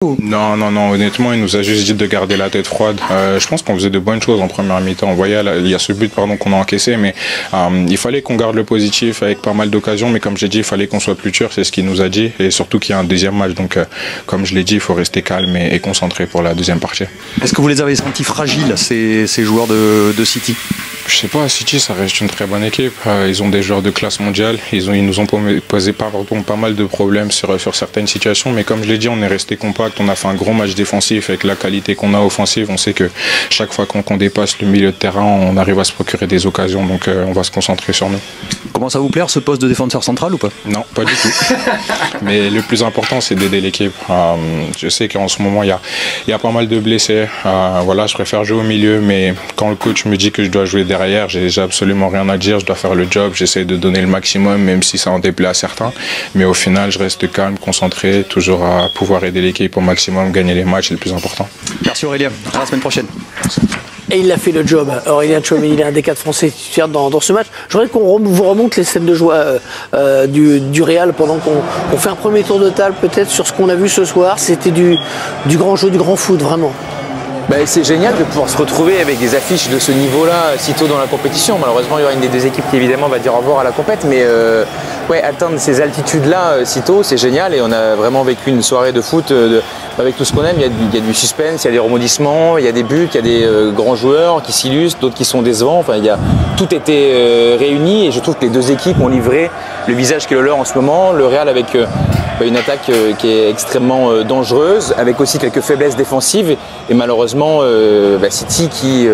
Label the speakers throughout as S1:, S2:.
S1: Non, non, non, honnêtement, il nous a juste dit de garder la tête froide. Je pense qu'on faisait de bonnes choses en première mi-temps. On voyait, il y a ce but qu'on a encaissé, mais il fallait qu'on garde le positif avec pas mal d'occasions, mais comme j'ai dit, il fallait qu'on soit plus dur, c'est ce qu'il nous a dit, et surtout qu'il y a un deuxième match. Donc, comme je l'ai dit, il faut rester calme et concentré pour la deuxième partie.
S2: Est-ce que vous les avez sentis fragiles, ces joueurs de City?
S1: Je sais pas, City, ça reste une très bonne équipe. Ils ont des joueurs de classe mondiale. Ils nous ont posé pas mal de problèmes sur certaines situations. Mais comme je l'ai dit, on est resté compact. On a fait un gros match défensif avec la qualité qu'on a offensive. On sait que chaque fois qu'on dépasse le milieu de terrain, on arrive à se procurer des occasions. Donc on va se concentrer sur nous.
S2: Comment ça vous plaire, ce poste de défenseur central ou pas?
S1: Non, pas du tout. Mais le plus important, c'est d'aider l'équipe. Je sais qu'en ce moment, il y a pas mal de blessés. Voilà, je préfère jouer au milieu. Mais quand le coach me dit que je dois jouer derrière, j'ai absolument rien à dire. Je dois faire le job. J'essaie de donner le maximum, même si ça en déplaît à certains. Mais au final, je reste calme, concentré, toujours à pouvoir aider l'équipe au maximum, gagner les matchs, c'est le plus important.
S2: Merci Aurélien. À la semaine prochaine.
S3: Et il a fait le job. Aurélien Tchouaméni, il est un des 4 Français titulaires dans ce match. Je voudrais qu'on vous remonte les scènes de joie du Real pendant qu'on fait un premier tour de table peut-être sur ce qu'on a vu ce soir. C'était du grand jeu, du grand foot, vraiment.
S4: C'est génial de pouvoir se retrouver avec des affiches de ce niveau-là si tôt dans la compétition. Malheureusement, il y aura une des deux équipes qui évidemment va dire au revoir à la compète, mais ouais, atteindre ces altitudes-là si tôt, c'est génial et on a vraiment vécu une soirée de foot avec tout ce qu'on aime. Il y a du suspense, il y a des rebondissements, il y a des buts, il y a des grands joueurs qui s'illustrent, d'autres qui sont décevants. Enfin, tout était réuni et je trouve que les deux équipes ont livré le visage qui est le leur en ce moment. Le Real avec une attaque qui est extrêmement dangereuse, avec aussi quelques faiblesses défensives et malheureusement City qui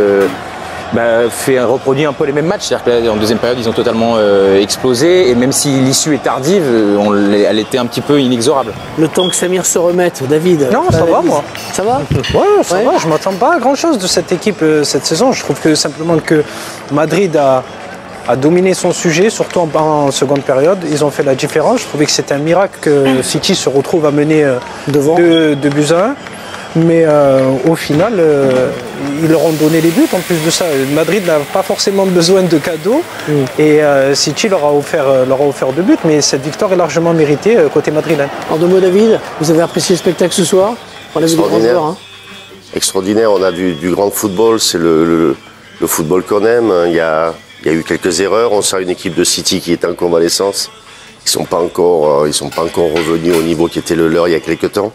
S4: reproduit un peu les mêmes matchs. C'est-à-dire que là, en deuxième période, ils ont totalement explosé et même si l'issue est tardive, elle était un petit peu inexorable.
S3: Le temps que Samir se remette, David.
S5: Non, ça va moi.
S3: Ça va?
S5: Ouais, ça va. Je m'attends pas à grand-chose de cette équipe cette saison. Je trouve que simplement que Madrid a dominé son sujet, surtout en seconde période. Ils ont fait la différence. Je trouvais que c'était un miracle que City se retrouve à mener devant 2-1. Mais au final, ils leur ont donné les buts. En plus de ça, Madrid n'a pas forcément besoin de cadeaux. Et City leur a offert 2 buts. Mais cette victoire est largement méritée côté madrilène.
S3: En 2 mots, David, vous avez apprécié le spectacle ce soir? On a vu des grands joueurs, hein.
S6: Extraordinaire. On a vu du grand football. C'est le football qu'on aime. Il y a eu quelques erreurs. On sent une équipe de City qui est en convalescence. Ils sont pas encore revenus au niveau qui était le leur il y a quelques temps.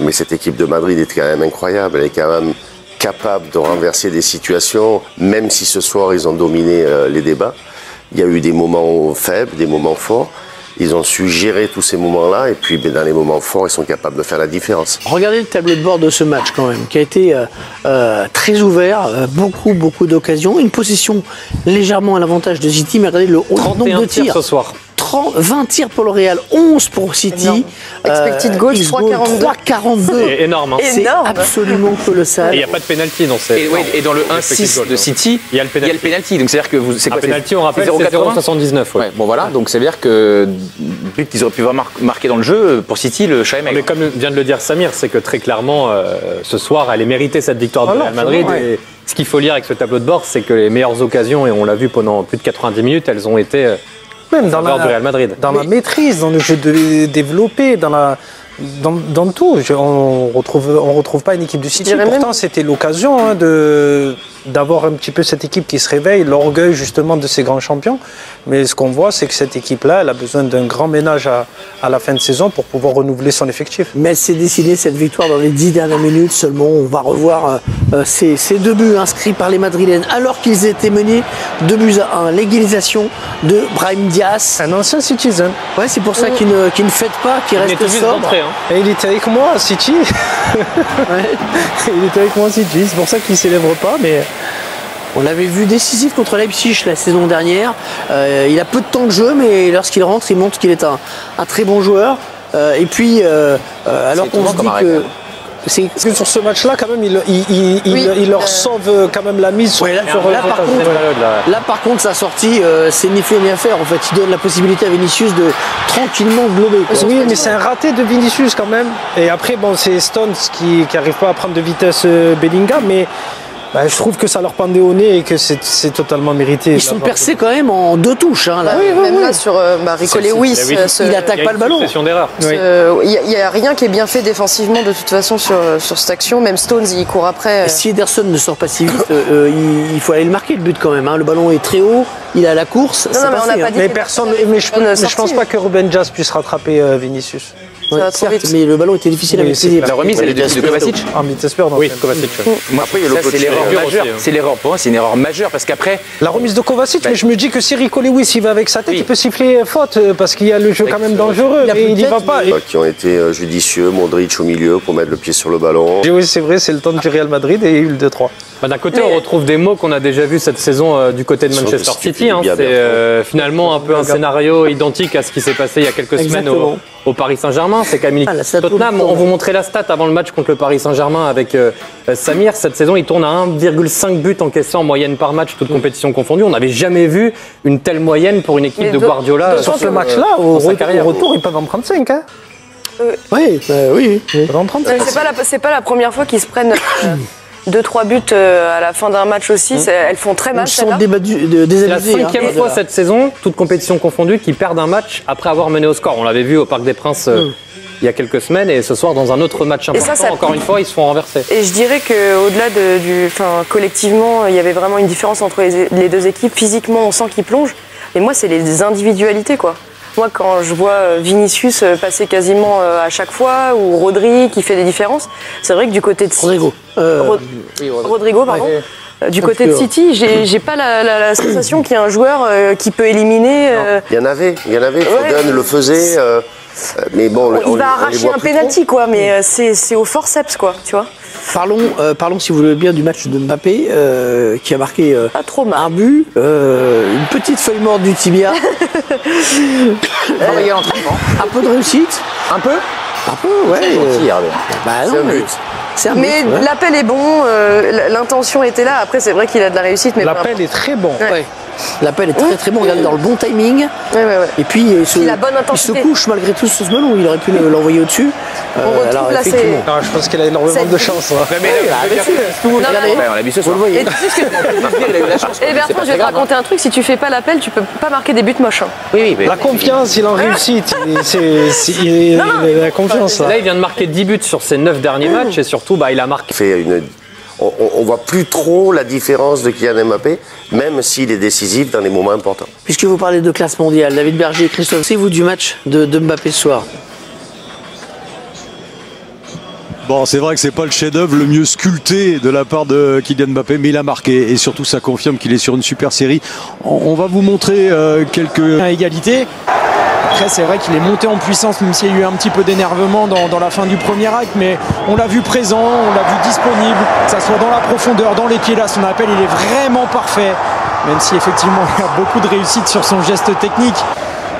S6: Mais cette équipe de Madrid est quand même incroyable. Elle est quand même capable de renverser des situations, même si ce soir ils ont dominé les débats. Il y a eu des moments faibles, des moments forts. Ils ont su gérer tous ces moments-là et puis dans les moments forts, ils sont capables de faire la différence.
S3: Regardez le tableau de bord de ce match quand même, qui a été très ouvert, beaucoup d'occasions, une possession légèrement à l'avantage de City, mais regardez le nombre de tirs
S4: ce soir.
S3: 20 tirs pour le Real, 11 pour City.
S7: Expected goals,
S3: 3,42.
S4: C'est énorme. Hein.
S3: C'est absolument colossal.
S4: Et il n'y a pas de pénalty dans cette. Et dans le 1-6 de City, il y a le pénalty. Donc c'est-à-dire que c'est quoi? Pénalty, on rappelle, c'est 0,79. Ouais. Bon voilà, donc ça veut dire que le but qu'ils auraient pu marquer dans le jeu, pour City, le chat est maigre.
S8: Mais comme vient de le dire Samir, c'est que très clairement, ce soir, elle est méritée cette victoire de Real Madrid. Et ce qu'il faut lire avec ce tableau de bord, c'est que les meilleures occasions, et on l'a vu pendant plus de 90 minutes, elles ont été.
S5: Même dans la maîtrise, dans le jeu développé, dans tout. On retrouve pas une équipe de City. Pourtant, c'était l'occasion d'avoir un petit peu cette équipe qui se réveille, l'orgueil justement de ces grands champions. Mais ce qu'on voit, c'est que cette équipe-là, elle a besoin d'un grand ménage à la fin de saison pour pouvoir renouveler son effectif.
S3: Mais c'est décidé, cette victoire dans les 10 dernières minutes seulement. On va revoir ces 2 buts inscrits par les Madrilènes alors qu'ils étaient menés 2-1. L'égalisation de Brahim Diaz.
S5: Un ancien Citizen.
S3: Ouais, c'est pour ça qu'il ne fête pas, qu'il reste sobre.
S5: Et il était avec moi à City. Il était avec moi à City, c'est pour ça qu'il ne célèbre pas. Mais
S3: on l'avait vu décisif contre Leipzig la saison dernière. Il a peu de temps de jeu, mais lorsqu'il rentre, il montre qu'il est un très bon joueur. Et puis, alors qu'on se dit que...
S5: Parce que sur ce match-là, quand même, il leur sauve quand même la mise.
S3: Ouais, là, par contre, sa sortie, c'est ni fait ni à faire. En fait, il donne la possibilité à Vinicius de tranquillement glober.
S5: Oui, mais c'est un raté de Vinicius quand même. Et après, bon, c'est Stones qui n'arrive pas à prendre de vitesse Bellingham, mais Bah, je trouve que ça leur pendait au nez et que c'est totalement mérité.
S3: Ils sont percés quand même en 2 touches. Hein, là.
S7: Même là, sur Rico Lewis,
S3: il attaque pas le ballon.
S7: Il n'y a rien qui est bien fait défensivement de toute façon sur cette action. Même Stones, il court après.
S3: Si Ederson ne sort pas si vite, il faut aller le marquer le but quand même. Hein. Le ballon est très haut, il a la course.
S7: Non, mais on n'a pas dit.
S5: Mais personne. Mais je pense pas que Ruben Dias puisse rattraper Vinicius.
S3: Ouais, certes, mais le ballon était difficile à maîtriser.
S4: La remise, elle est de Kovacic.
S5: Ah, mais t'espères,
S8: Oui, Kovacic.
S6: Après, il y a
S4: Ça, c'est l'erreur majeure. C'est l'erreur, pour moi, c'est une erreur majeure parce qu'après.
S5: La remise de Kovacic, mais je me dis que si Rico Lewis il va avec sa tête, il peut siffler faute parce qu'il y a le jeu quand même dangereux et il n'y va pas.
S6: Qui ont été judicieux, Modric au milieu pour mettre le pied sur le ballon.
S5: Et oui, c'est vrai, c'est le temps du Real Madrid et il y a eu le 2-3.
S8: D'un côté, on retrouve des mots qu'on a déjà vus cette saison du côté de Manchester City. Hein. C'est finalement un peu un scénario identique à ce qui s'est passé il y a quelques semaines au Paris Saint-Germain. C'est quand même Tottenham. On vous montrait la stat avant le match contre le Paris Saint-Germain avec Samir. Cette saison, il tourne à 1,5 buts encaissés en moyenne par match, toute compétition confondue. On n'avait jamais vu une telle moyenne pour une équipe de Guardiola.
S5: Sur ce match-là, au retour, ils peuvent en prendre 5. Hein.
S3: Oui, oui.
S5: Ils peuvent en prendre 5.
S7: C'est pas la première fois qu'ils se prennent 2-3 buts à la fin d'un match aussi. Elles font très mal.
S3: C'est la
S8: cinquième fois cette saison, toute compétition confondue, qu'ils perdent un match après avoir mené au score. On l'avait vu au Parc des Princes il y a quelques semaines et ce soir dans un autre match important, encore une fois, ils se font renverser.
S7: Et je dirais qu'au-delà collectivement, il y avait vraiment une différence entre les deux équipes. Physiquement, on sent qu'ils plongent. Et moi, c'est les individualités, quoi. Moi, quand je vois Vinicius passer quasiment à chaque fois, ou Rodri qui fait des différences, c'est vrai que du côté de
S3: Rodrigo.
S7: Rodrigo, pardon. Du côté de City, j'ai pas la sensation qu'il y a un joueur qui peut éliminer.
S6: Il y en avait. Foden le faisait. Mais bon,
S7: il va arracher un penalty, quoi. Mais c'est au forceps, quoi. Tu vois.
S3: Parlons, si vous voulez bien, du match de Mbappé qui a marqué un but, une petite feuille morte du tibia.
S4: Travailler à l'entraînement.
S3: Un peu de réussite.
S4: Un peu,
S3: ouais.
S6: c'est un but.
S7: Mais l'appel est bon, l'intention était là. Après, c'est vrai qu'il a de la réussite.
S5: L'appel est très bon.
S3: Ouais. L'appel est très très bon, regardez, dans le bon timing.
S7: Ouais.
S3: Et puis il se couche malgré tout sur ce ballon, il aurait pu l'envoyer au-dessus.
S7: Alors, effectivement.
S5: Non, je pense qu'il a énormément de chance.
S4: On l'a vu ce soir.
S7: Et tu sais ce que Bertrand, je vais te raconter un truc, si tu fais pas l'appel, tu peux pas marquer des buts moches.
S4: Oui, mais
S5: la confiance, il en réussit. Il a la confiance.
S8: Là, il vient de marquer 10 buts sur ses 9 derniers matchs et surtout, il a marqué.
S6: On voit plus trop la différence de Kylian Mbappé, même s'il est décisif dans les moments importants.
S3: Puisque vous parlez de classe mondiale, David Berger et Christophe, c'est vous du match de Mbappé ce soir?
S9: Bon, c'est vrai que c'est pas le chef-d'œuvre le mieux sculpté de la part de Kylian Mbappé, mais il a marqué et surtout ça confirme qu'il est sur une super série. On va vous montrer quelques
S10: égalités. Après, c'est vrai qu'il est monté en puissance, même s'il y a eu un petit peu d'énervement dans la fin du premier acte, mais on l'a vu présent, on l'a vu disponible, que ça soit dans la profondeur, dans les pieds, là, son appel, il est vraiment parfait, même si effectivement il y a beaucoup de réussite sur son geste technique.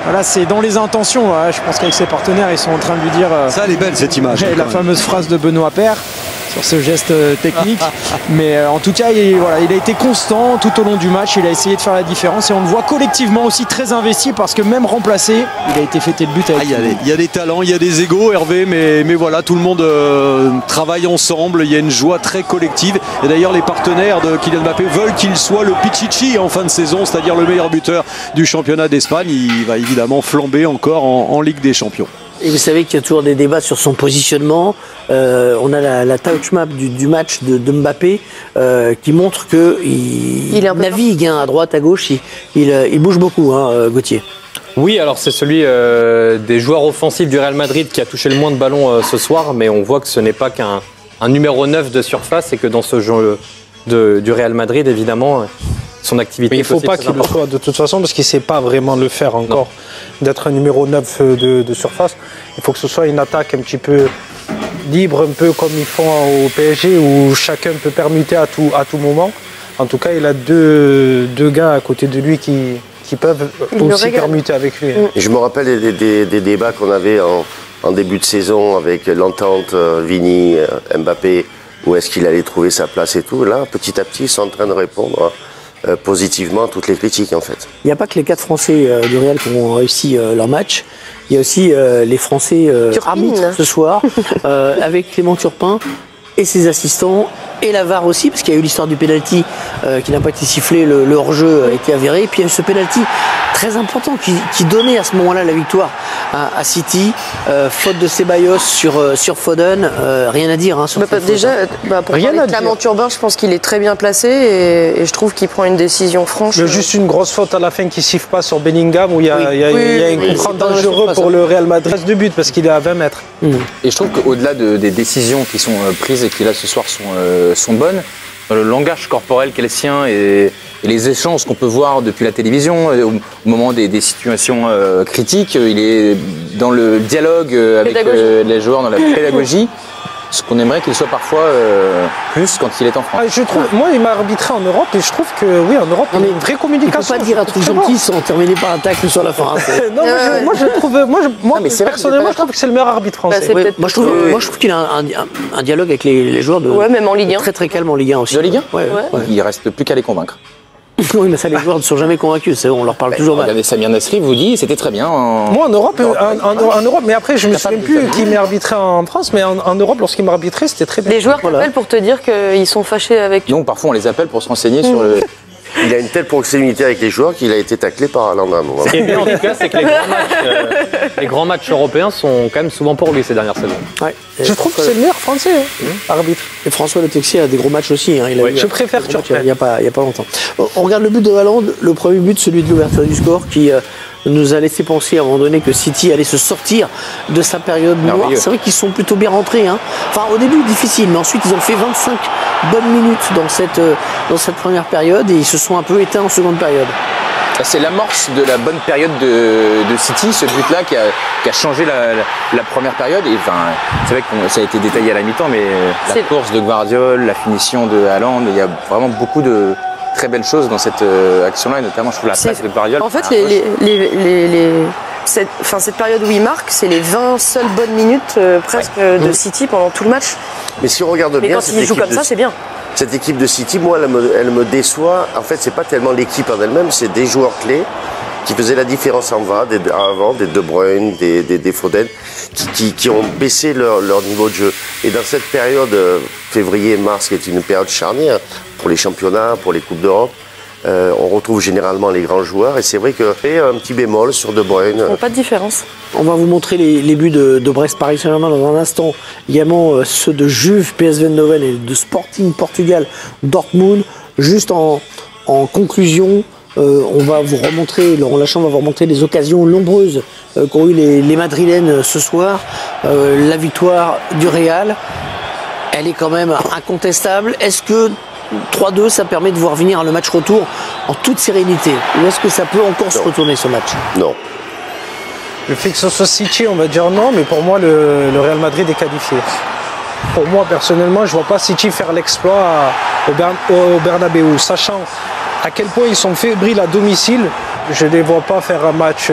S10: Voilà, c'est dans les intentions. Ouais, je pense qu'avec ses partenaires, ils sont en train de lui dire.
S9: Ça, elle est belle cette image.
S10: La fameuse phrase de Benoît Paire sur ce geste technique. Mais en tout cas, il a été constant tout au long du match. Il a essayé de faire la différence et on le voit collectivement aussi très investi parce que même remplacé, il a été fêté le but avec.
S9: Il y a des talents, il y a des égos, Hervé, mais voilà, tout le monde travaille ensemble. Il y a une joie très collective. Et d'ailleurs, les partenaires de Kylian Mbappé veulent qu'il soit le Pichichi en fin de saison, c'est-à-dire le meilleur buteur du championnat d'Espagne. Il va évidemment flamber encore en Ligue des Champions.
S3: Et vous savez qu'il y a toujours des débats sur son positionnement. On a la touch map du match de Mbappé qui montre qu'il navigue à droite, à gauche. Il bouge beaucoup, Gauthier.
S8: Oui, alors c'est celui des joueurs offensifs du Real Madrid qui a touché le moins de ballons ce soir, mais on voit que ce n'est pas qu'un numéro 9 de surface et que dans ce jeu du Real Madrid, évidemment, son activité.
S5: Mais il ne faut pas qu'il le soit de toute façon parce qu'il ne sait pas vraiment le faire encore. D'être un numéro 9 de surface. Il faut que ce soit une attaque un petit peu libre, un peu comme ils font au PSG où chacun peut permuter à tout moment. En tout cas, il a deux gars à côté de lui qui peuvent aussi permuter avec lui.
S6: Et je me rappelle des débats qu'on avait en début de saison avec l'entente Vini, Mbappé, où est-ce qu'il allait trouver sa place et tout. Là, petit à petit, ils sont en train de répondre positivement à toutes les critiques en fait.
S3: Il n'y a pas que les 4 Français du Real qui ont réussi leur match. Il y a aussi les Français arbitres ce soir avec Clément Turpin et ses assistants et la VAR aussi, parce qu'il y a eu l'histoire du penalty qui n'a pas été sifflé, le hors-jeu a été avéré, et puis il y a eu ce penalty très important qui donnait à ce moment-là la victoire à City. Faute de Ceballos sur Foden, rien à dire. Hein, sur
S7: déjà, pour parler de Clément Urbain, je pense qu'il est très bien placé et je trouve qu'il prend une décision franche.
S5: Il y a juste une grosse faute à la fin qui ne siffle pas sur Bellingham, où il y a un coup franc dangereux pour le Real Madrid. Il reste 2 buts parce qu'il est à 20 mètres.
S4: Et je trouve qu'au-delà des décisions qui sont prises et qui là ce soir sont bonnes, dans le langage corporel qu'est le sien et les échanges qu'on peut voir depuis la télévision au moment des situations critiques, il est dans le dialogue avec les joueurs, dans la pédagogie. Ce qu'on aimerait qu'il soit parfois plus quand il est en France.
S5: Je trouve, moi, il m'a arbitré en Europe et je trouve que oui, en Europe, il y a une vraie communication.
S3: On ne peut pas dire un truc gentil sans terminer par un tacle sur la fin.
S5: Non, moi, personnellement, je trouve que c'est le meilleur arbitre français.
S3: Moi, je trouve qu'il a un dialogue avec les joueurs de.
S7: Ouais, même en Ligue 1.
S3: Très très calme en Ligue 1 aussi.
S4: De Ligue 1
S3: ouais.
S4: Il reste plus qu'à les convaincre.
S3: Oui, mais ça, les joueurs ne sont jamais convaincus. On leur parle toujours mal.
S4: Regardez, Samir Nasri vous dit c'était très bien.
S5: Moi, en Europe, mais après, je me souviens plus qui m'a arbitré en France, mais en Europe, lorsqu'il m'a arbitré, c'était très bien.
S7: Les joueurs t'appellent pour te dire qu'ils sont fâchés avec.
S4: Donc, parfois, on les appelle pour se renseigner sur le.
S6: Il a une telle proximité avec les joueurs qu'il a été taclé par Alain.
S8: Ce qui est bien en tout cas, c'est que les grands matchs européens sont quand même souvent pour lui ces dernières saisons.
S3: Ouais.
S5: Je trouve que c'est le meilleur français, arbitre.
S3: Et François Le Texier a des gros matchs aussi. Hein.
S5: Je préfère Turpin.
S3: Il n'y a pas longtemps. On regarde le but de Haaland, le premier but, celui de l'ouverture du score, qui nous a laissé penser à un moment donné que City allait se sortir de sa période noire. C'est vrai qu'ils sont plutôt bien rentrés. Hein. Enfin, au début, difficile, mais ensuite, ils ont fait 25 bonnes minutes dans cette première période et ils se sont un peu éteints en seconde période.
S4: C'est l'amorce de la bonne période de City, ce but-là qui a changé la première période. Et enfin, c'est vrai que ça a été détaillé à la mi-temps, mais la course de Guardiola, la finition de Haaland, il y a vraiment beaucoup de très belles choses dans cette action-là, et notamment je trouve la passe de Guardiola.
S7: En fait, cette période où il marque, c'est les 20 seules bonnes minutes presque de City pendant tout le match.
S6: Mais si on regarde bien,
S7: quand il joue comme ça, c'est bien.
S6: Cette équipe de City, moi, elle me déçoit. En fait, c'est pas tellement l'équipe en elle-même, c'est des joueurs clés qui faisaient la différence avant, des De Bruyne, des Foden, qui ont baissé leur niveau de jeu. Et dans cette période, février-mars, qui est une période charnière pour les championnats, pour les Coupes d'Europe, on retrouve généralement les grands joueurs. Et c'est vrai que fait un petit bémol sur De Bruyne.
S7: Pas de différence.
S3: On va vous montrer les buts de Brest Paris Saint-Germain dans un instant. Également ceux de Juve PSV Eindhoven et de Sporting Portugal Dortmund. Juste en conclusion, on va vous remontrer, Laurent Lachant va vous remontrer les occasions nombreuses qu'ont eu les Madrilènes ce soir. La victoire du Real, elle est quand même incontestable. Est-ce que 3-2, ça permet de voir venir le match retour en toute sérénité? Ou est-ce que ça peut encore se retourner ce match?
S6: Non.
S5: Le fait que ce soit City, on va dire non, mais pour moi, le Real Madrid est qualifié. Pour moi, personnellement, je ne vois pas City faire l'exploit au Bernabeu, sachant à quel point ils sont fébriles à domicile. Je ne les vois pas faire un match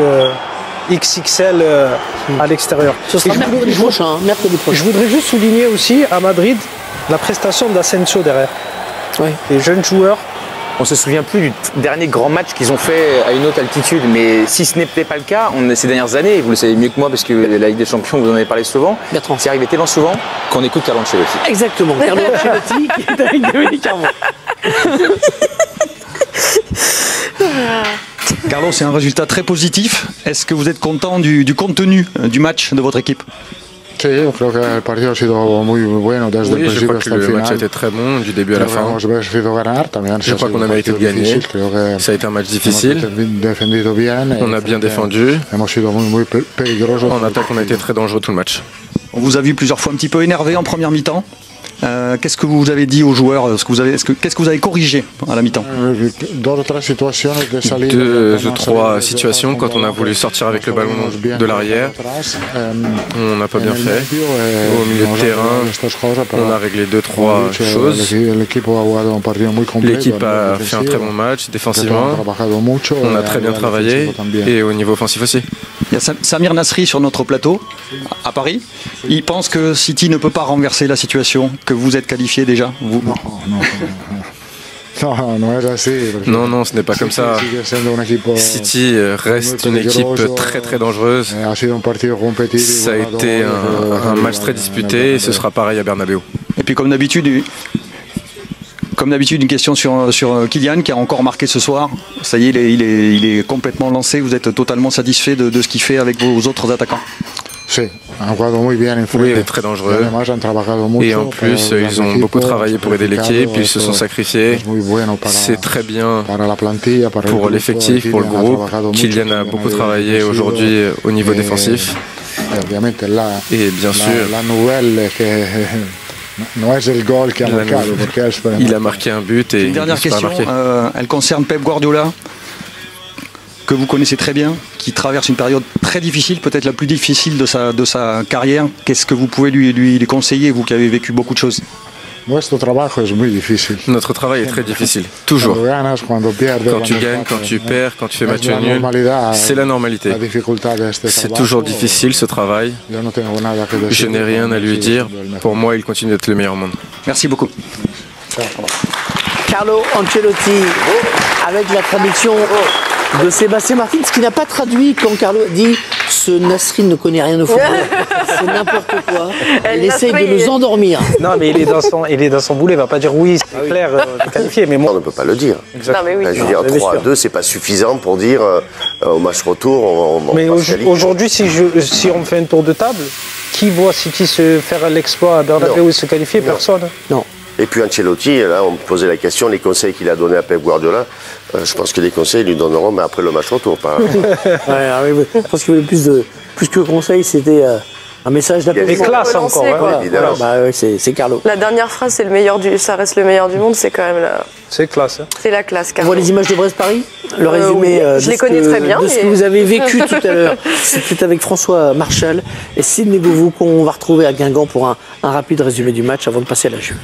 S5: XXL à l'extérieur.
S3: Ce sera mercredi prochain.
S5: Je voudrais juste souligner aussi à Madrid la prestation d'Asensio derrière.
S3: Oui.
S5: Les jeunes joueurs.
S4: On se souvient plus du dernier grand match qu'ils ont fait à une haute altitude, mais si ce n'était pas le cas, ces dernières années, vous le savez mieux que moi parce que la Ligue des Champions, vous en avez parlé souvent, c'est arrivé tellement souvent qu'on écoute Carlo Ancelotti.
S3: Exactement, Carlo Ancelotti qui est avec Dominique Armand.
S2: Carlo, c'est un résultat très positif. Est-ce que vous êtes content du contenu du match de votre équipe?
S11: Oui, je crois que le match a été très bon du début à la fin. Je crois qu'on a mérité de gagner. Ça a été un match difficile. On a bien défendu. En attaque, on a été très dangereux tout le match.
S2: On vous a vu plusieurs fois un petit peu énervé en première mi-temps. Qu'est-ce que vous avez dit aux joueurs? Qu'est-ce que vous avez corrigé à la mi-temps?
S11: Deux ou trois situations quand on a voulu sortir avec le ballon de l'arrière. On n'a pas bien fait. Au milieu de terrain, on a réglé 2-3 choses. L'équipe a fait un très bon match défensivement. On a très bien travaillé et au niveau offensif aussi.
S2: Il y a Samir Nasri sur notre plateau à Paris. Il pense que City ne peut pas renverser la situation, que vous êtes qualifié déjà.
S11: Non, ce n'est pas comme ça. City reste une équipe très très dangereuse. Ça a été un match très disputé et ce sera pareil à Bernabeu.
S2: Et puis comme d'habitude, Comme d'habitude, une question sur Kylian qui a encore marqué ce soir. Ça y est, il est complètement lancé. Vous êtes totalement satisfait de ce qu'il fait avec vos autres attaquants?
S11: Oui, il est très dangereux. Et en plus, ils ont beaucoup travaillé pour aider l'équipe, ils se sont sacrifiés. C'est très bien pour l'effectif, pour le groupe. Kylian a beaucoup travaillé aujourd'hui au niveau défensif. Et bien sûr, il a marqué un but. Et
S2: une dernière question, elle concerne Pep Guardiola, que vous connaissez très bien, qui traverse une période très difficile, peut-être la plus difficile de sa carrière. Qu'est-ce que vous pouvez lui conseiller, vous qui avez vécu beaucoup de choses?
S11: Notre travail est très difficile, toujours. Quand tu gagnes, quand tu perds, quand tu fais match nul, c'est la normalité. C'est toujours difficile ce travail. Je n'ai rien à lui dire. Pour moi, il continue d'être le meilleur au monde.
S2: Merci beaucoup.
S3: Carlo Ancelotti, avec la traduction de Sébastien Martins, qui n'a pas traduit quand Carlo dit « ce Nasri ne connaît rien au football ». C'est n'importe quoi. Il essaye de nous endormir.
S5: Non, mais il est dans son boulet. Il ne va pas dire oui, c'est clair, qualifié. Mais
S6: on ne peut pas le dire.
S7: Non, mais oui.
S6: Je veux dire, 3-2, c'est pas suffisant pour dire au match retour.
S5: Mais aujourd'hui, si on fait un tour de table, qui voit City se faire l'exploit à Bernabeu ou se qualifier? Personne.
S3: Non.
S6: Et puis Ancelotti, là, on me posait la question, les conseils qu'il a donnés à Pep Guardiola, je pense que des conseils, ils lui donneront, mais après le match retour. Pas...
S3: Je pense qu'il voulait plus que conseil, c'était un message d'appel.
S5: Et classe encore.
S3: Voilà, c'est Carlo.
S7: La dernière phrase, ça reste le meilleur du monde, c'est quand même la...
S5: C'est classe. Hein.
S7: C'est la classe,
S3: On
S7: Carlo.
S3: voit les images de Brest-Paris, le résumé
S7: je les connais très bien,
S3: de ce que vous avez vécu tout à l'heure. C'était avec François Marchal et Sidney Govou qu'on va retrouver à Guingamp pour un rapide résumé du match avant de passer à la Juve.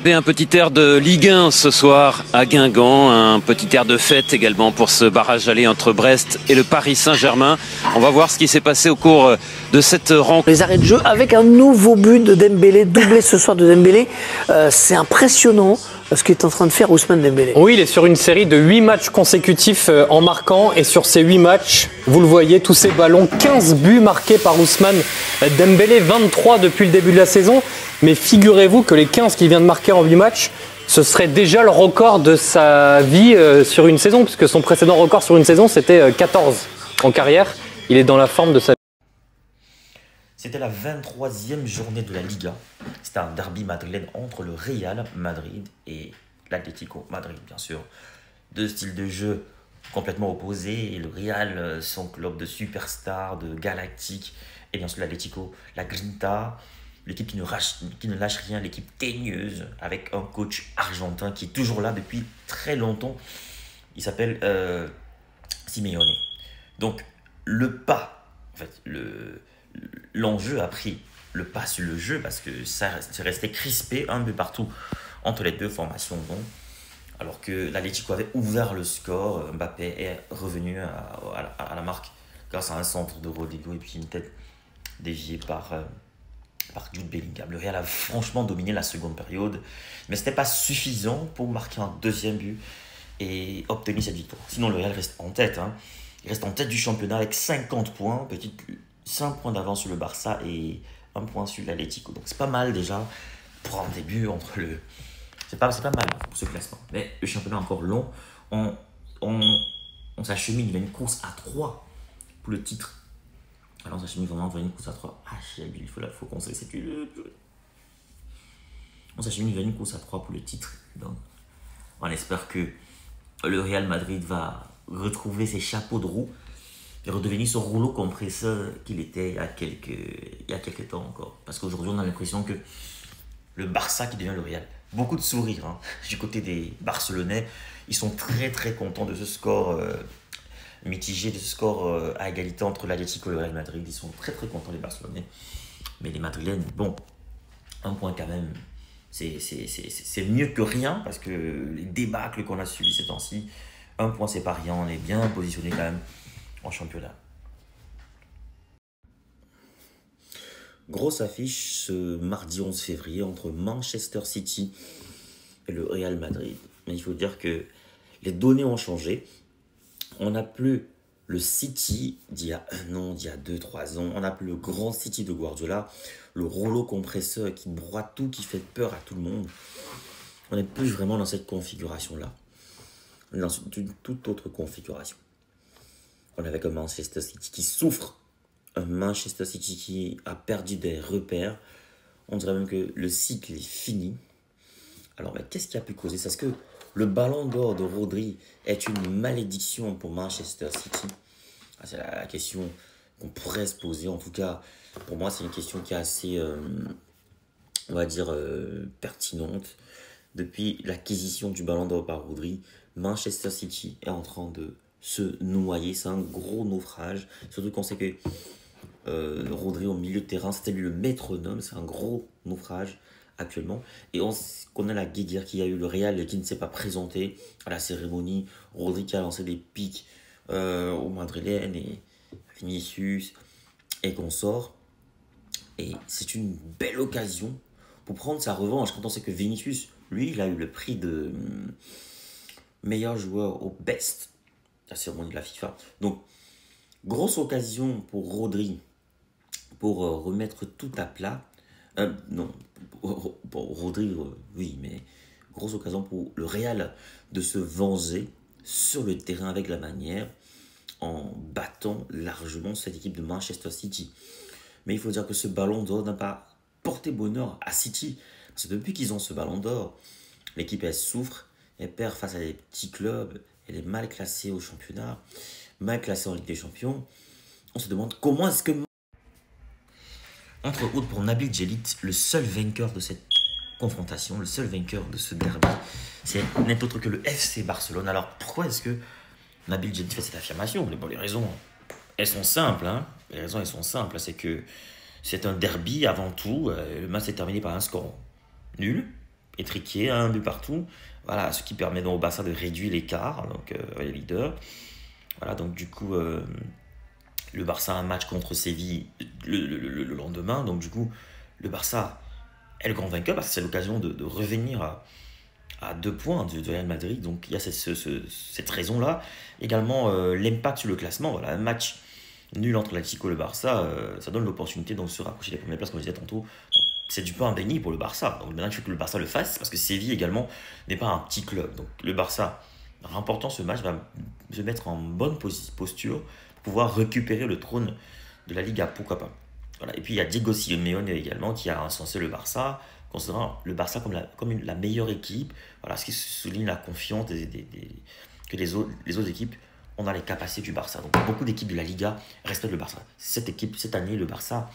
S12: Un petit air de Ligue 1 ce soir à Guingamp, un petit air de fête également pour ce barrage aller entre Brest et le Paris Saint-Germain. On va voir ce qui s'est passé au cours de cette rencontre.
S3: Les arrêts de jeu avec un nouveau but de Dembélé, doublé ce soir de Dembélé. C'est impressionnant ce qu'est en train de faire Ousmane Dembélé.
S8: Oui, il est sur une série de 8 matchs consécutifs en marquant. Et sur ces 8 matchs, vous le voyez, tous ces ballons, 15 buts marqués par Ousmane Dembélé, 23 depuis le début de la saison. Mais figurez-vous que les 15 qu'il vient de marquer en 8 matchs, ce serait déjà le record de sa vie sur une saison, puisque son précédent record sur une saison, c'était 14 en carrière. Il est dans la forme de sa vie.
S13: C'était la 23e journée de la Liga. C'était un derby madrilène entre le Real Madrid et l'Atlético Madrid, bien sûr. Deux styles de jeu complètement opposés. Et le Real, son club de superstars, de galactiques. Et bien sûr l'Atlético, la Grinta. L'équipe qui ne lâche rien, l'équipe teigneuse, avec un coach argentin qui est toujours là depuis très longtemps. Il s'appelle Simeone. Donc, le pas, en fait, l'enjeu a pris le pas sur le jeu parce que ça restait crispé un peu partout entre les deux formations. Donc, alors que l'Atlético avait ouvert le score, Mbappé est revenu à la marque grâce à un centre de Rodrigo et puis une tête déviée par Jude Bellingham. Le Real a franchement dominé la seconde période, mais ce n'était pas suffisant pour marquer un deuxième but et obtenir cette victoire. Sinon, le Real reste en tête. Hein. Il reste en tête du championnat avec 50 points, 5 points d'avance sur le Barça et 1 point sur l'Atlético. Donc c'est pas mal déjà pour un début entre le... C'est pas mal pour ce classement. Mais le championnat est encore long. On s'achemine vers une course à 3 pour le titre. Alors on s'achemine vraiment vers une course à 3. Ah, il faut qu'on sait, c'est que... On s'achemine vers une course à 3 pour le titre. Donc, on espère que le Real Madrid va retrouver ses chapeaux de roue et redevenir ce rouleau compresseur qu'il était il y a quelques temps encore. Parce qu'aujourd'hui, on a l'impression que le Barça qui devient le Real. Beaucoup de sourires hein, du côté des Barcelonais. Ils sont très très contents de ce score mitigé, de ce score à égalité entre l'Atlético et le Real Madrid. Ils sont très très contents les Barcelonais. Mais les Madrilènes, bon, un point quand même, c'est mieux que rien parce que les débâcles qu'on a subis ces temps-ci, un point c'est pas rien, on est bien positionné quand même en championnat. Grosse affiche ce mardi 11 février entre Manchester City et le Real Madrid. Mais il faut dire que les données ont changé. On n'a plus le City d'il y a 1 an, d'il y a 2-3 ans. On n'a plus le grand City de Guardiola, le rouleau compresseur qui broie tout, qui fait peur à tout le monde. on n'est plus vraiment dans cette configuration-là. On est dans une toute autre configuration. On est avec un Manchester City qui souffre, un Manchester City qui a perdu des repères. On dirait même que le cycle est fini. Alors, mais qu'est-ce qui a pu causer ça? Est-ce que le ballon d'or de Rodri est une malédiction pour Manchester City? C'est la question qu'on pourrait se poser. En tout cas, pour moi, c'est une question qui est assez, on va dire, pertinente. Depuis l'acquisition du ballon d'or par Rodri, Manchester City est en train de se noyer. C'est un gros naufrage. Surtout qu'on sait que Rodri au milieu de terrain, c'était lui le métronome. C'est un gros naufrage actuellement. Et on connaît la guéguerre qu'il y a eu, le Real qui ne s'est pas présenté à la cérémonie. Rodri qui a lancé des pics au Madrilène et Vinicius et consorts. Et c'est une belle occasion pour prendre sa revanche quand on sait que Vinicius, lui, il a eu le prix de meilleur joueur au best, la cérémonie de la FIFA. Donc, grosse occasion pour Rodri pour remettre tout à plat. Non, pour Rodri, oui, mais grosse occasion pour le Real de se venger sur le terrain avec la manière en battant largement cette équipe de Manchester City. Mais il faut dire que ce ballon d'or n'a pas porté bonheur à City. Parce que depuis qu'ils ont ce ballon d'or, l'équipe elle souffre, elle perd face à des petits clubs, elle est mal classée au championnat, mal classée en Ligue des Champions. On se demande comment est-ce que... Entre autres, pour Nabil Djellit, le seul vainqueur de cette confrontation, le seul vainqueur de ce derby, c'est n'est autre que le FC Barcelone. Alors pourquoi est-ce que Nabil Djellit fait cette affirmation? Mais bon, les raisons, elles sont simples. Hein. Les raisons, elles sont simples. C'est que c'est un derby avant tout. Le match est terminé par un score nul, étriqué, un but partout. Voilà, ce qui permet donc au Barça de réduire l'écart, donc les leaders. Voilà, donc du coup, le Barça a un match contre Séville le lendemain. Donc du coup, le Barça est le grand vainqueur parce que c'est l'occasion de revenir à 2 points du Real Madrid. Donc il y a cette raison-là. Également, l'impact sur le classement. Voilà, un match nul entre l'Atlético et le Barça, ça donne l'opportunité de se rapprocher des premières places, comme je disais tantôt. C'est du pain béni pour le Barça. Donc maintenant, il faut que le Barça le fasse parce que Séville également n'est pas un petit club. Donc le Barça, en remportant ce match, va se mettre en bonne posture pour pouvoir récupérer le trône de la Liga, pourquoi pas. Voilà. Et puis il y a Diego Simeone également qui a encensé le Barça, considérant le Barça comme la meilleure équipe. Voilà, ce qui souligne la confiance que les autres équipes ont dans les capacités du Barça. Donc beaucoup d'équipes de la Liga respectent le Barça. Cette année, le Barça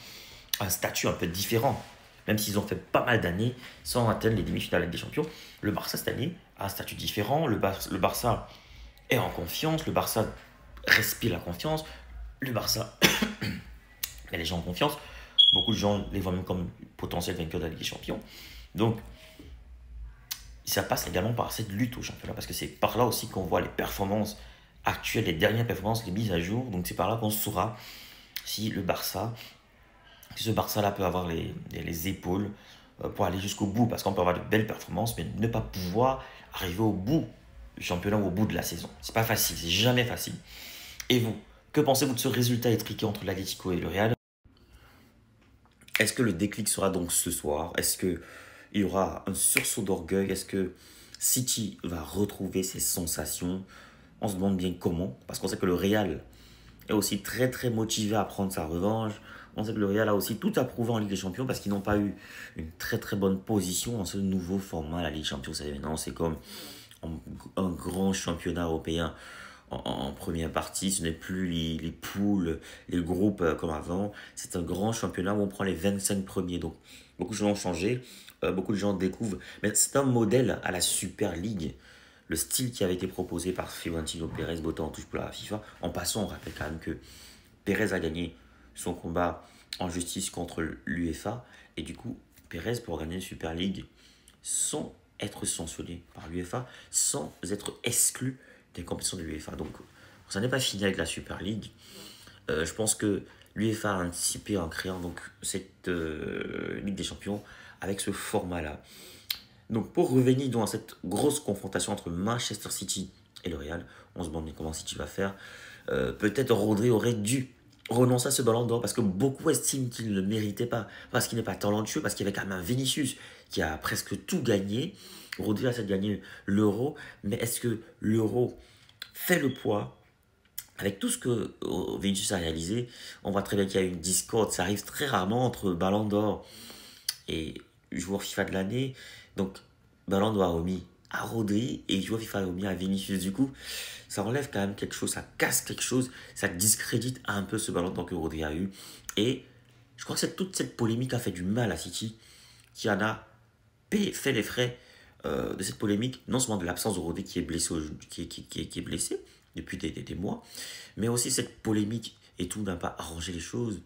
S13: a un statut un peu différent. Même s'ils ont fait pas mal d'années sans atteindre les demi-finales avec des champions, le Barça cette année a un statut différent. Le Barça est en confiance, le Barça respire la confiance, le Barça met les gens en confiance. Beaucoup de gens les voient même comme potentiel vainqueur de la Ligue des Champions. Donc, ça passe également par cette lutte au championnat, parce que c'est par là aussi qu'on voit les performances actuelles, les dernières performances, les mises à jour. Donc, c'est par là qu'on saura si ce Barça-là peut avoir les épaules pour aller jusqu'au bout, parce qu'on peut avoir de belles performances, mais ne pas pouvoir arriver au bout du championnat ou au bout de la saison. C'est pas facile, c'est jamais facile. Et vous, que pensez-vous de ce résultat étriqué entre l'Atlético et le Real? Est-ce que le déclic sera donc ce soir? Est-ce qu'il y aura un sursaut d'orgueil? Est-ce que City va retrouver ses sensations? On se demande bien comment, parce qu'on sait que le Real est aussi très très motivé à prendre sa revanche. On sait que le Real a aussi tout approuvé en Ligue des Champions parce qu'ils n'ont pas eu une très très bonne position dans ce nouveau format, la Ligue des Champions. Vous savez, maintenant c'est comme un grand championnat européen en première partie. Ce n'est plus les poules, les groupes comme avant. C'est un grand championnat où on prend les 25 premiers. Donc beaucoup de gens ont changé, beaucoup de gens découvrent. Mais c'est un modèle à la Super League. Le style qui avait été proposé par Florentino Pérez, bottant en touche pour la FIFA. En passant, on rappelle quand même que Pérez a gagné son combat en justice contre l'UEFA. Et du coup, Pérez pourra gagner une Super League sans être sanctionné par l'UEFA, sans être exclu des compétitions de l'UEFA. Donc, ça n'est pas fini avec la Super League. Je pense que l'UEFA a anticipé en créant donc, cette Ligue des Champions avec ce format-là. Donc, pour revenir dans cette grosse confrontation entre Manchester City et le Real, on se demande comment City va faire. Peut-être Rodri aurait dû renoncer à ce ballon d'or parce que beaucoup estiment qu'il ne le méritait pas, parce qu'il n'est pas talentueux, parce qu'il y avait quand même un Vinicius qui a presque tout gagné. Rodri a certes gagné l'Euro, mais est-ce que l'Euro fait le poids avec tout ce que Vinicius a réalisé? On voit très bien qu'il y a une discorde, ça arrive très rarement entre ballon d'or et joueur FIFA de l'année. Donc ballon d'or remis à Rodri et joueur FIFA remis à Vinicius. Du coup, ça enlève quand même quelque chose, ça casse quelque chose, ça discrédite un peu ce ballon d'or que Rodri a eu. Et je crois que toute cette polémique a fait du mal à City, qui en a fait les frais de cette polémique, non seulement de l'absence de Rodri qui est blessé, qui est blessé depuis des mois, mais aussi cette polémique et tout n'a pas arrangé les choses.